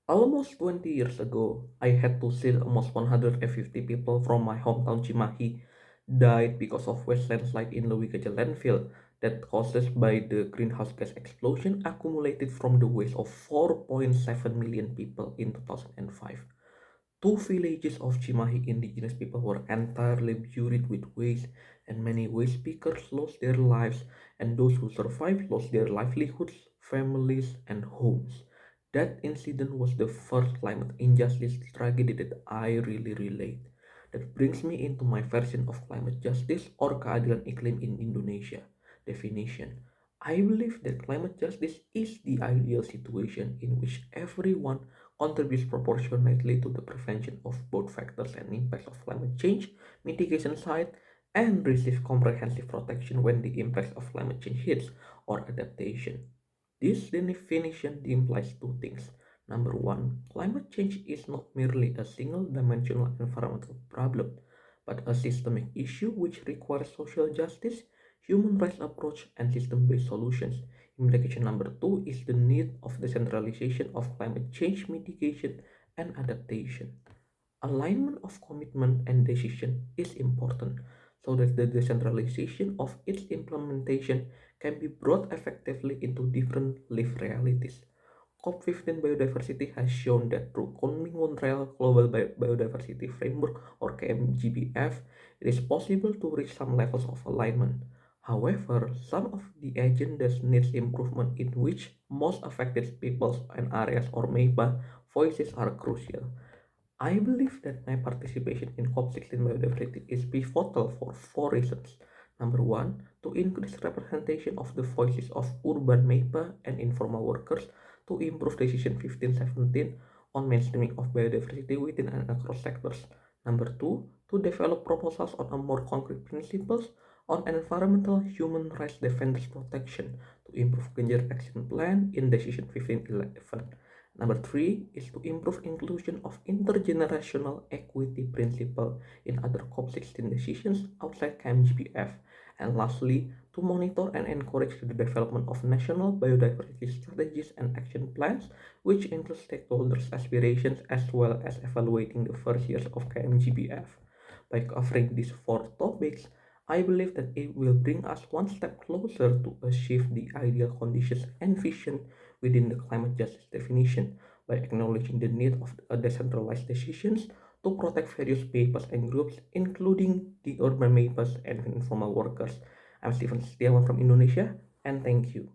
Almost 20 years ago, I had to see almost 150 people from my hometown Cimahi died because of waste landslide in Lewikece landfill that caused by the greenhouse gas explosion accumulated from the waste of 4.7 million people in 2005. Two villages of Cimahi indigenous people were entirely buried with waste, and many waste pickers lost their lives, and those who survived lost their livelihoods, families, and homes. That incident was the first climate injustice tragedy that I really relate. That brings me into my version of climate justice or keadilan iklim in Indonesia. Definition. I believe that climate justice is the ideal situation in which everyone contributes proportionately to the prevention of both factors and impacts of climate change, mitigation side, and receive comprehensive protection when the impacts of climate change hits or adaptation. This definition implies two things. Number one, climate change is not merely a single dimensional environmental problem, but a systemic issue which requires social justice, human rights approach, and system based solutions. Implication number two is the need of decentralization of climate change mitigation and adaptation. Alignment of commitment and decision is important so that the decentralization of its implementation can be brought effectively into different lived realities. COP15 biodiversity has shown that through Kunming-Montreal Global Biodiversity Framework or KMGBF, it is possible to reach some levels of alignment. However, some of the agendas needs improvement in which most affected peoples and areas or MEPA voices are crucial. I believe that my participation in COP16 biodiversity is pivotal for four reasons. Number one, to increase representation of the voices of urban MEPA and informal workers to improve Decision 1517 on mainstreaming of biodiversity within and across sectors. Number two, to develop proposals on a more concrete principles on environmental human rights defenders protection to improve clear action plan in Decision 1511. Number three is to improve inclusion of intergenerational equity principle in other COP16 decisions outside KMGPF. And lastly, to monitor and encourage the development of national biodiversity strategies and action plans, which include stakeholders' aspirations as well as evaluating the first years of KMGPF. By covering these four topics, I believe that it will bring us one step closer to achieve the ideal conditions envisioned within the climate justice definition by acknowledging the need of decentralized decisions to protect various papers and groups, including the urban papers and informal workers. I'm Stephen Setiawan from Indonesia, and thank you.